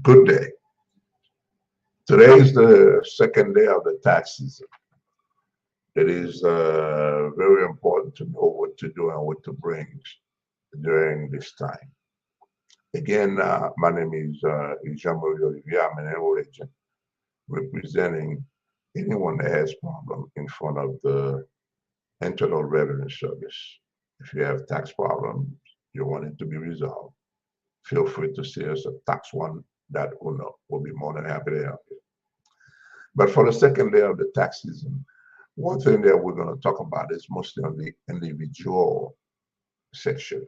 Good day. Today is the second day of the tax season. It is very important to know what to do and what to bring during this time. Again, my name is Jean-Marie Olivier. I'm an enroll agent representing anyone that has problem in front of the Internal Revenue Service. If you have tax problems, you want it to be resolved, feel free to see us at tax1.uno. We'll be more than happy to help you. But for the second day of the tax season, one thing that we're going to talk about is mostly on the individual section.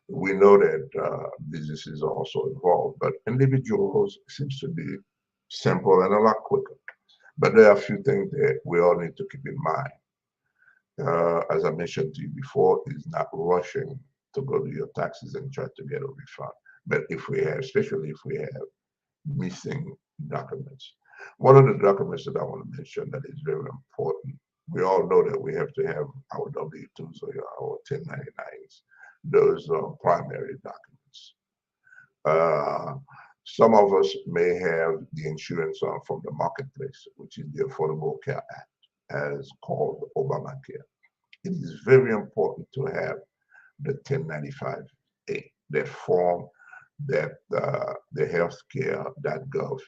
We know that businesses are also involved, but individuals seems to be simple and a lot quicker. But there are a few things that we all need to keep in mind. As I mentioned to you before, is not rushing to go to your taxes and try to get a refund. But if we have, especially if we have missing documents. One of the documents that I want to mention that is very important, we all know that we have to have our W-2s or our 1099s. Those are primary documents. Uh, some of us may have the insurance from the marketplace, which is the Affordable Care Act, as called Obamacare. It is very important to have the 1095A, that form that the healthcare.gov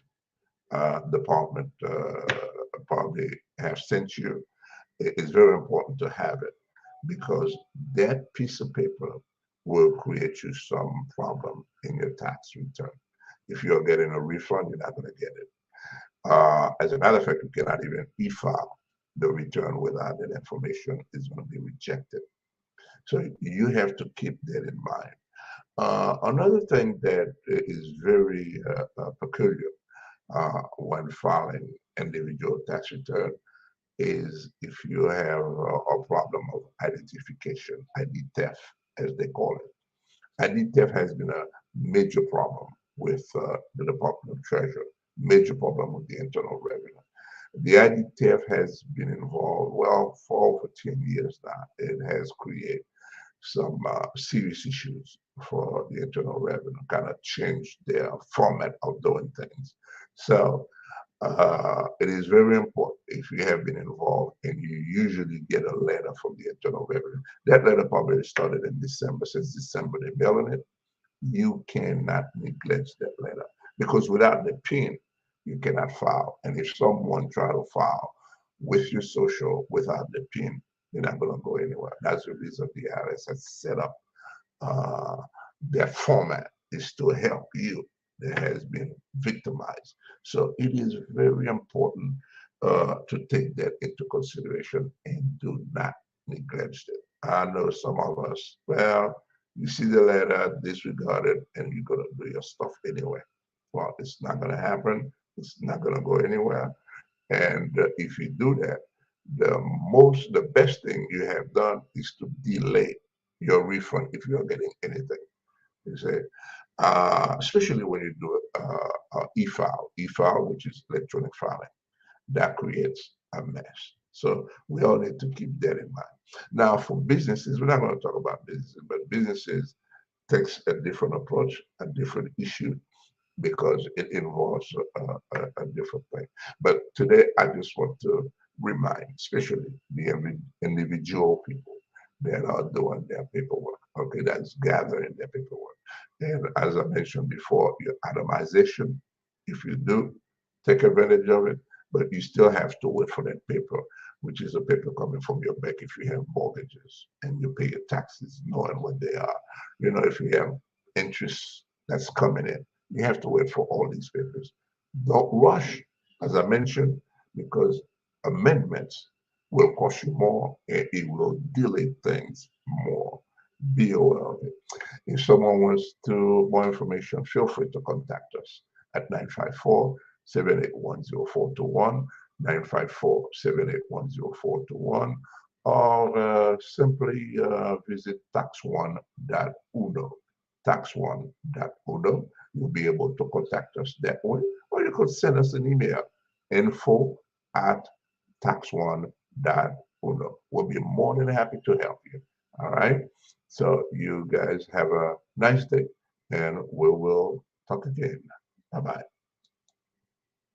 department probably have sent you. It's very important to have it because that piece of paper will create you some problem in your tax return. If you're getting a refund, you're not going to get it. As a matter of fact, you cannot even e-file the return without that information. Is going to be rejected. So you have to keep that in mind. Another thing that is very peculiar when filing individual tax return is if you have a problem of identification, ID theft, as they call it. ID theft has been a major problem with the Department of Treasury, major problem with the Internal Revenue. The ID theft has been involved, well, for over 10 years now. It has created some serious issues for the Internal Revenue, kind of changed their format of doing things. So it is very important if you have been involved and you usually get a letter from the Internal Revenue. That letter probably started in December. Since December they're mailing it. You cannot neglect that letter because without the PIN, you cannot file. And if someone try to file with your social without the PIN, you're not going to go anywhere. That's the reason the IRS has set up uh, their format is to help you that has been victimized. So it is very important to take that into consideration and do not neglect it. I know some of us, well, you see the letter, disregard it, and you're going to do your stuff anyway. Well, it's not going to happen. It's not going to go anywhere. And if you do that, the best thing you have done is to delay your refund if you're getting anything. You say, especially when you do e-file, which is electronic filing, that creates a mess. So we all need to keep that in mind. Now, for businesses, we're not going to talk about businesses, but businesses takes a different approach, a different issue, because it involves a different thing. But today, I just want to remind, especially the individual people that are doing their paperwork, okay, that's gathering their paperwork. And as I mentioned before, your itemization, if you do, take advantage of it, but you still have to wait for that paper, which is a paper coming from your bank if you have mortgages and you pay your taxes knowing what they are. You know, if you have interest that's coming in, you have to wait for all these papers. Don't rush, as I mentioned, because amendments will cost you more and it will delay things more. Be aware of it. If someone wants to more information, feel free to contact us at 954-781-0421, 954-781-0421, or simply visit tax1.uno, tax1.uno. You'll be able to contact us that way, or you could send us an email, info@tax1.uno. We'll be more than happy to help you. All right. So you guys have a nice day, and we will talk again. Bye-bye.